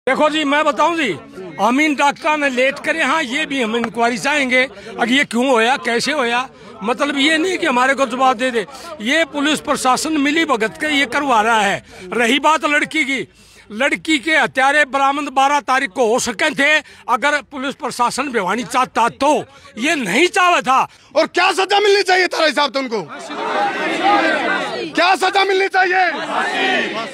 देखो जी, मैं बताऊं जी, हम इन डॉक्टर ने लेट करे। हाँ, ये भी हम इंक्वायरी चाहेंगे अब ये क्यों होया, कैसे होया। मतलब ये नहीं कि हमारे को जवाब दे दे। ये पुलिस प्रशासन मिली भगत के ये करवा रहा है। रही बात लड़की की, लड़की के हत्यारे बरामद 12 तारीख को हो सके थे अगर पुलिस प्रशासन भिवानी चाहता तो। ये नहीं चाहा था। और क्या सजा मिलनी चाहिए तेरा हिसाब से उनको? क्या सजा मिलनी चाहिए?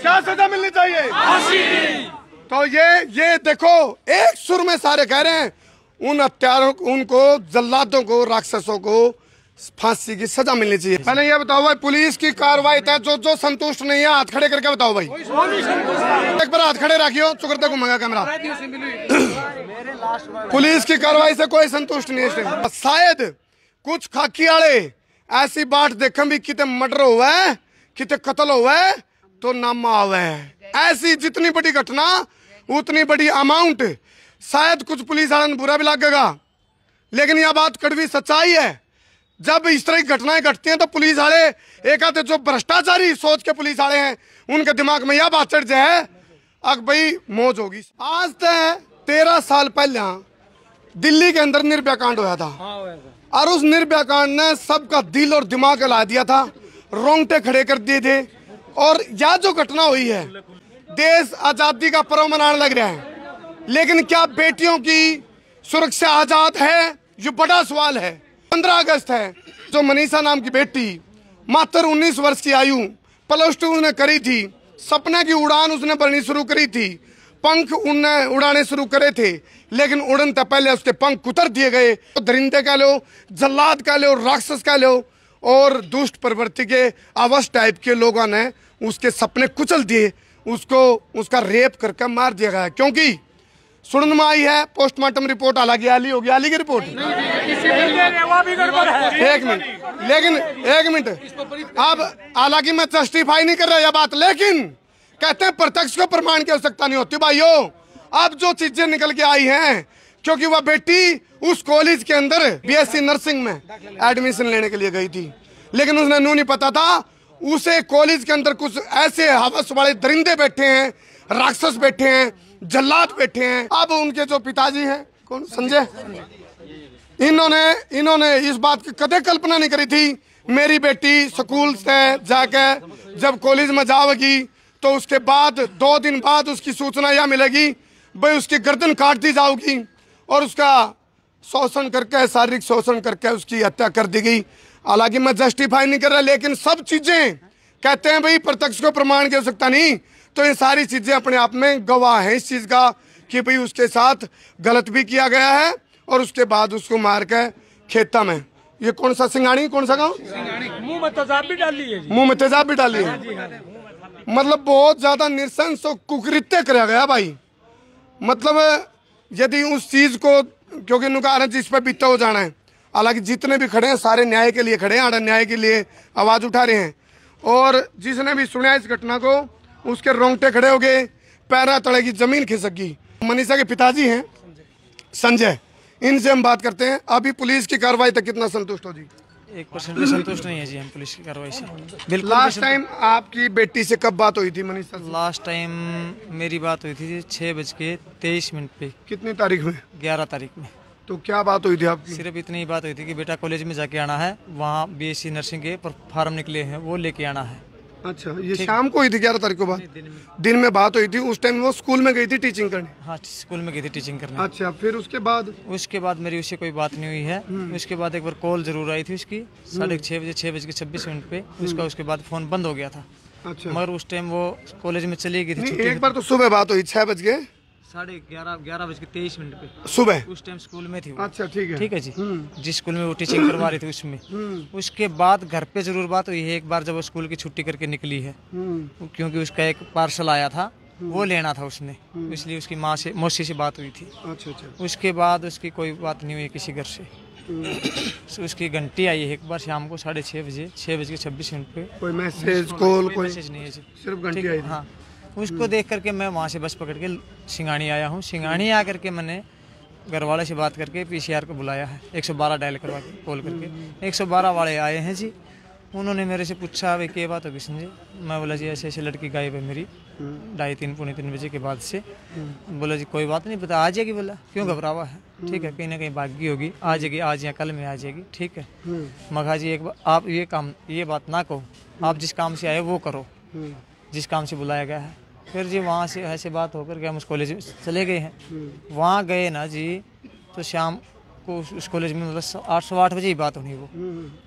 क्या सजा मिलनी चाहिए? तो ये देखो, एक सुर में सारे कह रहे हैं उन हत्यारों, उनको जल्लादों को, राक्षसों को फांसी की सजा मिलनी चाहिए। पहले ये बताओ भाई, पुलिस की कार्रवाई तय जो संतुष्ट नहीं है हाथ खड़े करके बताओ भाई। एक बार हाथ खड़े रखियो, चुकरते घूमेगा कैमरा। पुलिस की कार्रवाई से कोई संतुष्ट नहीं है। शायद कुछ खाकी वाले ऐसी बात देखें भी कितने मर्डर हुआ है, कितने कत्ल हुआ है तो नामा हुआ है। ऐसी जितनी बड़ी घटना उतनी बड़ी अमाउंट। शायद कुछ पुलिस वालों बुरा भी लगेगा, लेकिन यह बात कड़वी सच्चाई है। जब इस तरह की घटनाएं घटती हैं तो पुलिस वाले, एक आधे जो भ्रष्टाचारी सोच के पुलिस वाले हैं, उनके दिमाग में यह बात चढ़ जाए अब भाई मौज होगी। आज तक 13 साल पहले दिल्ली के अंदर निर्भया कांड हुआ था, और उस निर्भया कांड ने सबका दिल और दिमाग हिला दिया था, रोंगटे खड़े कर दिए थे। और यह जो घटना हुई है, देश आजादी का पर्व मनाने लग रहा है, लेकिन क्या बेटियों की सुरक्षा आजाद है? ये बड़ा सवाल है। 15 अगस्त है, जो मनीषा नाम की बेटी मात्र 19 वर्ष की आयु, +2 उसने करी थी, सपने की उड़ान उसने भरनी शुरू करी थी, पंख उड़ने उड़ाने शुरू करे थे, लेकिन उड़न से पहले उसके पंख कुतर दिए गए। तो दरिंदे कह लो, जल्लाद कह लो, राक्षस कह लो, और दुष्ट प्रवृत्ति के अवश टाइप के लोगों ने उसके सपने कुचल दिए, उसको उसका रेप करके मार दिया गया। क्योंकि सुनने में आई है पोस्टमार्टम रिपोर्ट हालांकि आली होगी, आली की रिपोर्ट एक मिनट अब हालांकि मैं जस्टिफाई नहीं कर रहा यह बात, लेकिन कहते हैं प्रत्यक्ष को प्रमाण की आवश्यकता नहीं होती। भाइयों, अब जो चीजें निकल के आई हैं, क्योंकि वह बेटी उस कॉलेज के अंदर BSc नर्सिंग में एडमिशन लेने के लिए गई थी, लेकिन उसने नहीं पता था उसे कॉलेज के अंदर कुछ ऐसे हवस वाले दरिंदे बैठे हैं, राक्षस बैठे हैं, जल्लाद बैठे हैं। अब उनके जो पिताजी हैं, कौन, संजय, इन्होंने इस बात की कदे कल्पना नहीं करी थी मेरी बेटी स्कूल से जाकर जब कॉलेज में जाएगी तो उसके बाद 2 दिन बाद उसकी सूचना यह मिलेगी भाई उसकी गर्दन काट दी जाएगी और उसका शोषण करके, शारीरिक शोषण करके उसकी हत्या कर दी गई। हालांकि मैं जस्टिफाई नहीं कर रहा, लेकिन सब चीजें कहते हैं भाई प्रत्यक्ष को प्रमाण की आवश्यकता नहीं, तो ये सारी चीजें अपने आप में गवाह है इस चीज का कि भाई उसके साथ गलत भी किया गया है और उसके बाद उसको मार के खेता में, ये कौन सा सिंगाड़ी, कौन सा गाँव, मुंह में तेजाब भी डाली है, मुंह में तेजाब भी डाली है। मतलब बहुत ज्यादा नृशंस और कुकृत्य कराया गया भाई। मतलब यदि उस चीज को, क्योंकि उनका जिस पर बीता हो जाना है, हालांकि जितने भी खड़े हैं सारे न्याय के लिए खड़े हैं, न्याय के लिए आवाज उठा रहे हैं, और जिसने भी सुना इस घटना को उसके रोंगटे खड़े हो गए, पैरा तले की जमीन खिसक गई। मनीषा के पिताजी हैं संजय, इनसे हम बात करते हैं। अभी पुलिस की कार्रवाई तक कितना संतुष्ट हो जी? 1% भी संतुष्ट नहीं है जी हम पुलिस की कार्रवाई से, बिल्कुल। लास्ट टाइम आपकी बेटी से कब बात हुई थी मनीषा से? लास्ट टाइम मेरी बात हुई थी 6:23 पे। कितनी तारीख में? 11 तारीख में। तो क्या बात हुई थी आपकी? सिर्फ इतनी ही बात हुई थी कि बेटा कॉलेज में जाके आना है, वहाँ BSc नर्सिंग के फॉर्म निकले हैं वो लेके आना है। अच्छा, ये शाम को हुई थी 11 तारीख को बात? दिन में बात हुई थी। उस टाइम वो स्कूल में गई थी टीचिंग करने? हाँ, स्कूल में गई थी टीचिंग करने। अच्छा, फिर उसके बाद मेरी उससे कोई बात नहीं हुई है। उसके बाद एक बार कॉल जरूर आई थी उसकी 6:30 बजे, 6:26 पे उसका। उसके बाद फोन बंद हो गया था। अच्छा, मगर उस टाइम वो कॉलेज में चली गई थी। एक बार तो सुबह बात हुई 6 बज के 11:23 पे सुबह, उस टाइम स्कूल में थी। अच्छा, ठीक है जी। जिस स्कूल में वो टीचिंग करवा रही थी उसमें। उसके बाद घर पे जरूर बात हुई है एक बार, जब वो स्कूल की छुट्टी करके निकली है, क्योंकि उसका एक पार्सल आया था वो लेना था उसने, इसलिए उसकी माँ से, मौसी से बात हुई थी। अच्छा। उसके बाद उसकी कोई बात नहीं हुई किसी घर से। उसकी घंटी आई है एक बार शाम को 6:30 बजे, 6:26 पे। कोई मैसेज, कॉल, कोई मैसेज नहीं है जी, सिर्फ घंटी आई थी। हाँ, उसको देख करके मैं वहाँ से बस पकड़ के सिंगानी आया हूँ। सिंगानी आकर के मैंने घर वाले से बात करके PCR को बुलाया है, 112 डायल करवा के, कॉल करके 112 वाले आए हैं जी। उन्होंने मेरे से पूछा भाई क्या बात होगी संजय। मैं बोला जी ऐसे ऐसे लड़की गायब है मेरी 2:30 पौने 3 बजे के बाद से। बोला जी कोई बात नहीं, पता आ जाएगी। बोला क्यों घबरावा है, ठीक है कहीं ना कहीं भागी होगी, आ जाएगी आज या कल में आ जाएगी, ठीक है। मगा जी एक बार आप ये बात ना कहो, आप जिस काम से आए वो करो, जिस काम से बुलाया गया है। फिर जी वहाँ से ऐसे बात होकर के हम उस कॉलेज में चले गए हैं। वहाँ गए ना जी तो शाम को उस कॉलेज में मतलब 8 बजे ही बात होनी वो।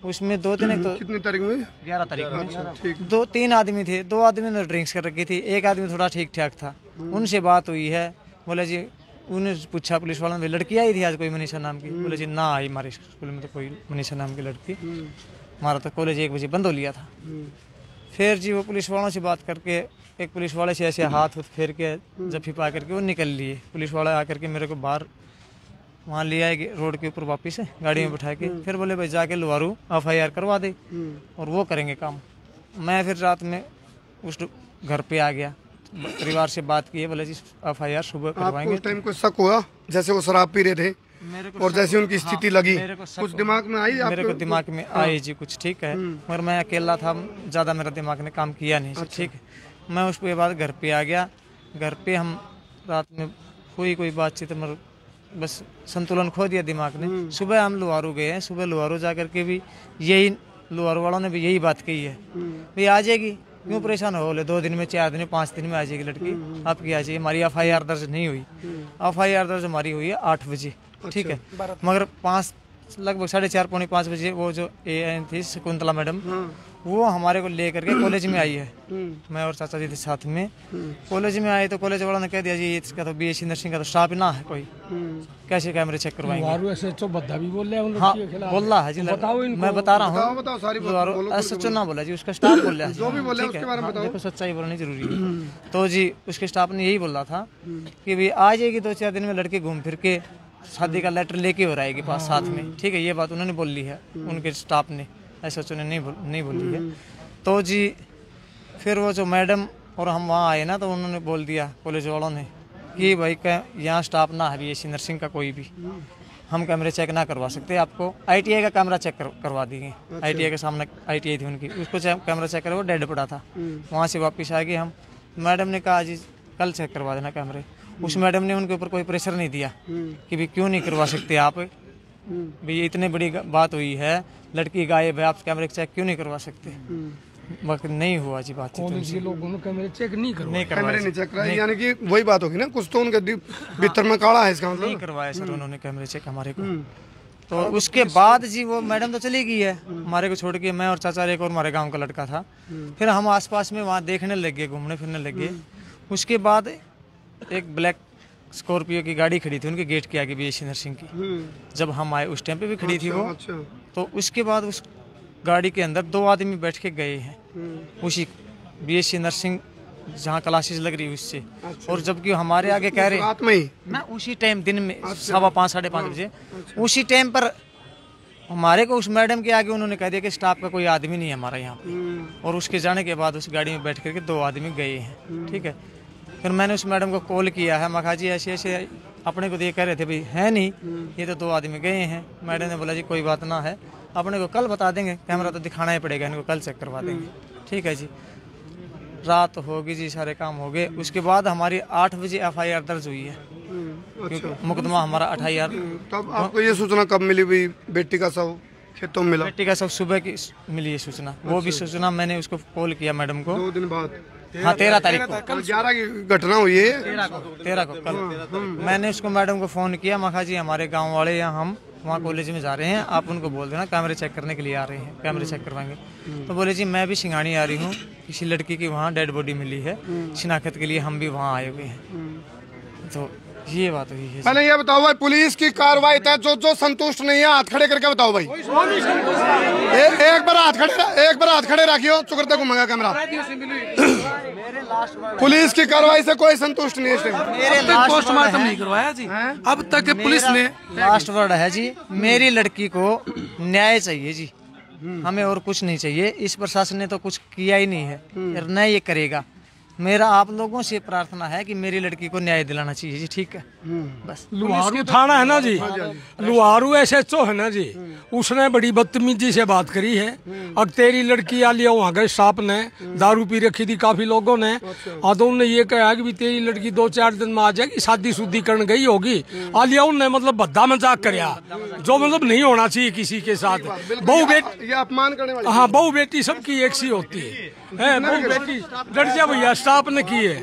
उसमें 2-3 तो कितनी तारीख में? 11 तारीख में 2-3 आदमी थे। 2 आदमी ने ड्रिंक्स कर रखी थी, एक आदमी थोड़ा ठीक ठाक था। उनसे बात हुई है। बोले जी उन्हें पूछा पुलिस वालों ने लड़की आई थी आज कोई मनीषा नाम की। बोले जी ना आई हमारे स्कूल में तो कोई मनीषा नाम की लड़की। हमारा तो कॉलेज 1 बजे बंद हो लिया था। फिर जी वो पुलिस वालों से बात करके एक पुलिस वाले से ऐसे हाथ फेर के जफ्फी पा करके वो निकल लिए। पुलिस वाला आकर के मेरे को बाहर वहाँ ले आए रोड के ऊपर वापिस गाड़ी में बैठा के। फिर बोले भाई जाके लुहारू FIR करवा दे और वो करेंगे काम। मैं फिर रात में उस घर पे आ गया, परिवार से बात की है। बोले जी FIR सुबह करवाएंगे। उस टाइम कोई शक हुआ जैसे वो शराब पी रहे थे और जैसे उनकी स्थिति लगी कुछ दिमाग में आई? मेरे को दिमाग में आई जी कुछ, ठीक है, मगर मैं अकेला था, ज़्यादा मेरा दिमाग ने काम किया नहीं। अच्छा। ठीक है, मैं उसके बाद घर पे आ गया। घर पे हम रात में हुई कोई बातचीत, मगर बस संतुलन खो दिया दिमाग ने। सुबह हम लुहारू गए हैं। सुबह लुहारू जा करके भी यही लुहारू वालों ने भी यही बात कही है, भाई आ जाएगी, क्यों परेशान हो, बोले 2 दिन में 4 दिन में 5 दिन में आ जाएगी लड़की, आपकी आ जाएगी। हमारी FIR दर्ज नहीं हुई। FIR दर्ज हमारी हुई है 8 बजे, ठीक है, मगर लगभग 4:30 पौने 5 बजे वो जो AN थी शकुंतला मैडम, वो हमारे को ले करके कॉलेज में आई है। मैं और चाचा जी थे साथ में। कॉलेज में आए तो कॉलेज वालों ने कह दिया जी इसका तो BSc नर्सिंग का तो स्टाफ ना है कोई, कैसे कैमरे चेक करवाएंगे। भी बोल रहे हैं हाँ बोल रहा है जी, मैं बता रहा हूँ। SHO ना बोला जी, उसका स्टाफ बोल रहा है। देखो सच्चाई बोलनी जरूरी है। तो जी उसके स्टाफ ने यही बोला था कि भाई आ जाएगी 2-4 दिन में लड़के घूम फिर के शादी का लेटर लेके हो रहेगी पास साथ में, ठीक है। ये बात उन्होंने बोल ली है, उनके स्टाफ ने, SHO ने नहीं बोली है। तो जी फिर वो जो मैडम और हम वहाँ आए ना तो उन्होंने बोल दिया कॉलेज वालों ने कि भाई यहाँ स्टाफ ना है BSc नर्सिंग का कोई भी, हम कैमरे चेक ना करवा सकते, आपको ITI का कैमरा चेक करवा देंगे। ITI के सामने ITI थी उनकी, उसको कैमरा चेक करे, वो डेड पड़ा था। वहाँ से वापस आ गए हम। मैडम ने कहा जी कल चेक करवा देना कैमरे। उस मैडम ने उनके ऊपर कोई प्रेशर नहीं दिया कि भाई क्यों नहीं करवा सकते आप, भाई इतनी बड़ी बात हुई है, लड़की गायब है, आप कैमरे चेक क्यों नहीं करवा सकते। वक्त नहीं हुआ जी बातचीत। लोगों ने कैमरे चेक नहीं कैमरे नहीं चेक कराए, यानी कि वही बात होगी ना, कुछ तो उनके भीतर में काला है इसका मतलब। नहीं करवाया सर उन्होंने कैमरे चेक हमारे को। तो उसके बाद जी वो मैडम तो चली गई है हमारे को छोड़ के। मैं और चाचा एक और हमारे गाँव का लड़का था। फिर हम आसपास में वहाँ देखने लग गए, घूमने फिरने लग गए। उसके बाद एक ब्लैक स्कॉर्पियो की गाड़ी खड़ी थी उनके गेट के आगे BSc नर्सिंग की। जब हम आए उस टाइम पे भी खड़ी थी वो। तो उसके बाद उस गाड़ी के अंदर 2 आदमी बैठ के गए हैं उसी BSc नर्सिंग जहाँ क्लासेस लग रही है उससे। और जबकि हमारे आगे कह रहे मैं उसी टाइम दिन में 5:15 साढ़े 5 बजे उसी टाइम पर हमारे को उस मैडम के आगे उन्होंने कह दिया कि स्टाफ का कोई आदमी नहीं है हमारा यहाँ पे। और उसके जाने के बाद उस गाड़ी में बैठ करके 2 आदमी गए हैं, ठीक है। फिर मैंने उस मैडम को कॉल किया है, मैं कहा जी ऐसे ऐसे अपने को देख कह रहे थे भाई है नहीं, ये तो 2 आदमी गए हैं। मैडम ने बोला जी कोई बात ना है, अपने को कल बता देंगे, कैमरा तो दिखाना ही पड़ेगा, इनको कल चेक करवा देंगे, ठीक है जी। रात होगी जी, सारे काम हो गए। उसके बाद हमारी 8 बजे FIR दर्ज हुई है। क्योंकि मुकदमा हमारा 28,000। तब आपको ये सूचना कब मिली भी बेटी का शव खेतों में मिला? बेटी का शव सुबह की मिली है सूचना। वो भी सूचना मैंने उसको कॉल किया मैडम को 2 दिन बाद। हाँ 13 तारीख को, कल 11 की घटना हुई है। 13 को कल मैंने उसको मैडम को फ़ोन किया, मैं कहा जी हमारे गांव वाले या हम वहाँ कॉलेज में जा रहे हैं, आप उनको बोल देना कैमरे चेक करने के लिए आ रहे हैं, कैमरे चेक करवाएंगे। तो बोले जी मैं भी सिंगानी आ रही हूँ, किसी लड़की की वहाँ डेड बॉडी मिली है, शिनाख्त के लिए हम भी वहाँ आए हुए हैं। तो ये बात हुई है। पहले ये बताओ भाई, पुलिस की कार्रवाई था, जो संतुष्ट नहीं है हाथ खड़े करके बताओ भाई। एक बार हाथ खड़े रखियो, चुकरते को मंगा कैमरा। पुलिस की कार्रवाई से कोई संतुष्ट नहीं है। मेरे पोस्टमार्टम नहीं करवाया जी अब तक पुलिस ने। लास्ट वर्ड है जी, मेरी लड़की को न्याय चाहिए जी, हमें और कुछ नहीं चाहिए। इस प्रशासन ने तो कुछ किया ही नहीं है, न ये करेगा। मेरा आप लोगों से प्रार्थना है कि मेरी लड़की को न्याय दिलाना चाहिए जी। ठीक है, बस। लुहारू थाना है ना जी, लुहारू SHO है ना जी, उसने बड़ी बदतमीजी से बात करी है। अब तेरी लड़की आ लिया, वहाँ गए स्टाफ ने दारू पी रखी थी काफी लोगों ने, तो उन्होंने ये कहा कि तेरी लड़की 2-4 दिन में आ जाएगी, शादी शुद्धी करने गई होगी। आ लिया उनने मतलब भद्दा मजाक करया, जो मतलब नहीं होना चाहिए किसी के साथ। बहू बेटी, ये अपमान करने वाली, हाँ बहू बेटी सबकी एक सी होती है। बहू बेटी डर जा भैया, स्टाफ ने की है।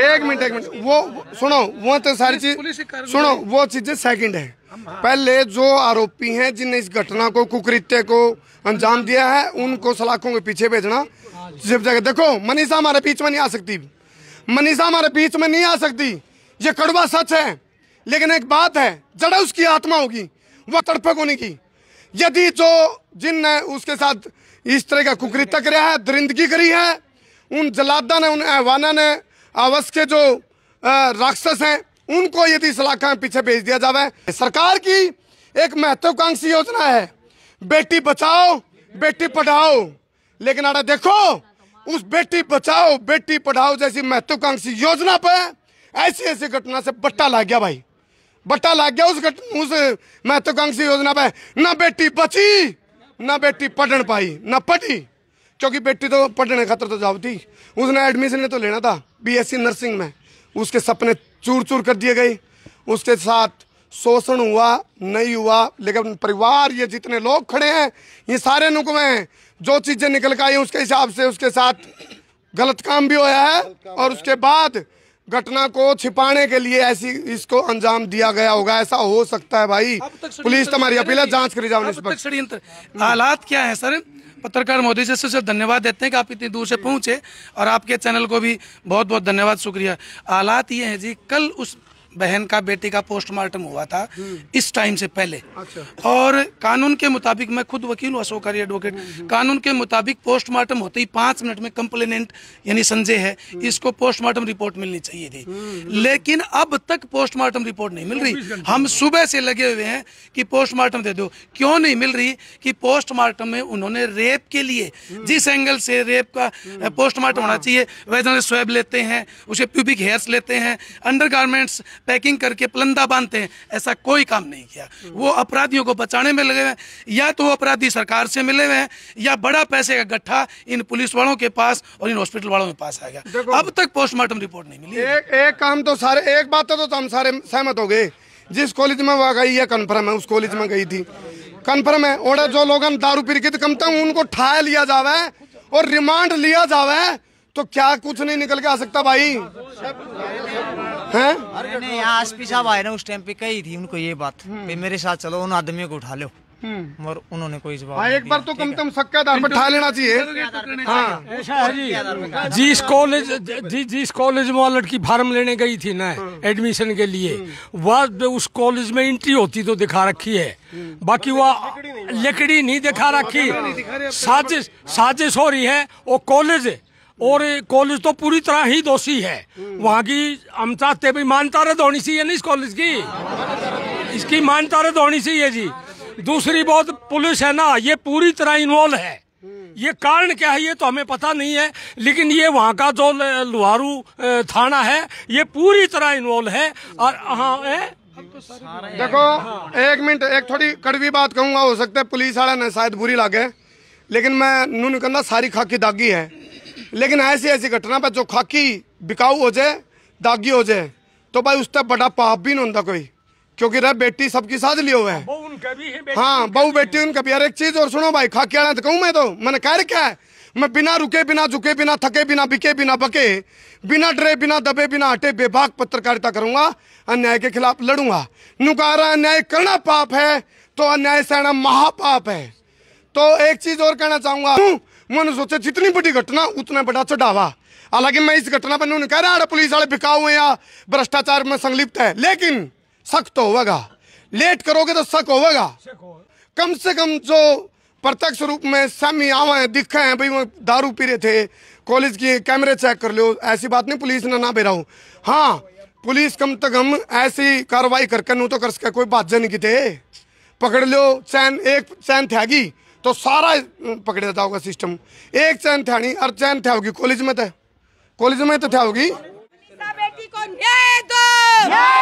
एक मिनट वो सुनो, वो तो सारी चीज सुनो, वो चीजें सेकंड है। पहले जो आरोपी हैं जिनने इस घटना को, कुकृत्य को अंजाम दिया है, उनको सलाखों के पीछे भेजना। जब जगह देखो, मनीषा हमारे बीच में नहीं आ सकती, मनीषा हमारे बीच में नहीं आ सकती, ये कड़वा सच है। लेकिन एक बात है, जड़ा उसकी आत्मा होगी वह तड़पे को नहीं की। यदि जो जिनने उसके साथ इस तरह का कुकृत्य किया है, दरिंदगी करी है, उन जलादा ने, उन ऐवाना ने, आवस के जो राक्षस हैं, उनको यदि सलाखा में पीछे भेज दिया जाए। सरकार की एक महत्वाकांक्षी योजना है बेटी बचाओ बेटी पढ़ाओ, लेकिन अरे देखो उस बेटी बचाओ बेटी पढ़ाओ जैसी महत्वाकांक्षी योजना पे ऐसी ऐसी घटना से बट्टा लग गया भाई, बट्टा लग गया उस महत्वाकांक्षी योजना पे। ना बेटी बची, ना बेटी पढ़न पाई, ना पढ़ी, क्योंकि बेटी तो पढ़ने खातर तो जाओ थी, उसने एडमिशन तो लेना था BSc नर्सिंग में, उसके सपने चूर चूर कर दिए गए, उसके साथ शोषण हुआ नहीं हुआ। लेकिन परिवार, ये जितने लोग खड़े हैं, ये सारे नुकवे हैं, जो चीजें निकल के आई उसके हिसाब से उसके साथ गलत काम भी होया है, और उसके बाद घटना को छिपाने के लिए ऐसी इसको अंजाम दिया गया होगा। ऐसा हो सकता है भाई, पुलिस तुम्हारी अपील है, जांच करी जाओ। षड्यंत्र हालात क्या है सर? पत्रकार महोदय जी से धन्यवाद देते हैं कि आप इतनी दूर से पहुंचे, और आपके चैनल को भी बहुत बहुत धन्यवाद, शुक्रिया। हालात ये हैं जी, कल उस बहन का, बेटी का पोस्टमार्टम हुआ था इस टाइम से पहले। अच्छा। और कानून के मुताबिक, मैं खुद वकील हूँ, अशोकारी एडवोकेट, कानून के मुताबिक पोस्टमार्टम होते ही 5 मिनट में कंप्लेनेंट यानी संजय है, इसको पोस्टमार्टम रिपोर्ट मिलनी चाहिए थी, लेकिन अब तक पोस्टमार्टम रिपोर्ट नहीं मिल रही। हम सुबह से लगे हुए हैं कि पोस्टमार्टम दे दो, क्यों नहीं मिल रही? कि पोस्टमार्टम में उन्होंने रेप के लिए जिस एंगल से रेप का पोस्टमार्टम होना चाहिए, वैसे स्वैब लेते हैं, उसे प्यूबिक हेयर्स लेते हैं, अंडरगारमेंट्स पैकिंग करके पलंदा बांधते हैं, ऐसा कोई काम नहीं किया। वो अपराधियों को बचाने में लगे हुए हैं, या तो अपराधी सरकार से मिले हुए हैं, या बड़ा पैसे का गट्ठा इन पुलिस वालों के पास और इन हॉस्पिटल वालों के पास आ गया। अब तक पोस्टमार्टम रिपोर्ट नहीं मिली। एक काम तो सारे, एक बात तो हम सारे सहमत हो गए, जिस कॉलेज में वो गई है कन्फर्म है, उस कॉलेज में गई थी, कन्फर्म है। और जो लोग दारू पी के कम तक उनको ठा लिया जावे और रिमांड लिया जावे, तो क्या कुछ नहीं निकल के आ सकता भाई? हैं? अरे नहीं, यहाँ एसपी साहब आए ना, उस टाइम पे कही थी उनको ये बात, मेरे साथ चलो, उन आदमियों को उठा लो, और उन्होंने कोई जवाब नहीं एक बार तो कम से कम शक के आधार पर ठा लेना चाहिए। हाँ, ऐसा है जी। जिस कॉलेज में लड़की फार्म लेने गई थी ना एडमिशन के लिए, वह उस कॉलेज में एंट्री होती तो दिखा रखी है, बाकी वह लकड़ी नहीं दिखा रखी। साजिश हो रही है। वो कॉलेज है, और कॉलेज तो पूरी तरह ही दोषी है। वहाँ की हम चाहते भी मान्यता रद्द होनी चाहिए ना इस कॉलेज की, इसकी मान्यता रद्द होनी चाहिए जी। दूसरी बात, पुलिस है ना, ये पूरी तरह इन्वॉल्व है। ये कारण क्या है ये तो हमें पता नहीं है, लेकिन ये वहाँ का जो लुहारू थाना है ये पूरी तरह इन्वॉल्व है। और हाँ देखो, एक मिनट, एक थोड़ी कड़वी बात कहूँगा, हो सकता है पुलिस वाला ने शायद बुरी लगे, लेकिन मैं नून कहना सारी खाकी दागी है। लेकिन ऐसी ऐसी घटना पर जो खाकी बिकाऊ हो जाए, दागी हो जाए, तो भाई उससे बड़ा पाप भी नहीं होता कोई, क्योंकि रे बेटी सबकी साथ लिए हुए है। हाँ, बहू बेटी उनका भी। एक चीज और सुनो भाई, खाकी आना तो कहूँ मैं, तो मैंने कह रखा है, मैं बिना रुके, बिना झुके, बिना थके, बिना बिके, बिना बके, बिना डरे, बिना दबे, बिना हटे बेबाक पत्रकारिता करूंगा, अन्याय के खिलाफ लड़ूंगा। नुकारा अन्याय करना पाप है तो अन्याय सहना महापाप है। तो एक चीज और कहना चाहूंगा, मैंने सोचा जितनी बड़ी घटना उतना बड़ा चढ़ावा। हालांकि मैं इस घटना पर नहीं कह रहा पुलिस वाले बिकाऊ है या भ्रष्टाचार में संलिप्त है, लेकिन शक तो होगा। लेट करोगे तो शक होगा। कम से कम जो प्रत्यक्ष रूप में सामने आवा है, दिखे हैं भाई वो दारू पी रहे थे, कॉलेज की कैमरे चेक कर लो, ऐसी बात नहीं पुलिस ने ना बेरा हूँ। हाँ, पुलिस कम से कम ऐसी कार्रवाई करके नहीं तो कर सके, कोई बात नहीं की थे, पकड़ लो चैन, एक चैन थी तो सारा पकड़े जाओगा सिस्टम। एक चैन था नहीं और चैन था होगी कॉलेज में तो थे होगी। बेटी को न्याय दो।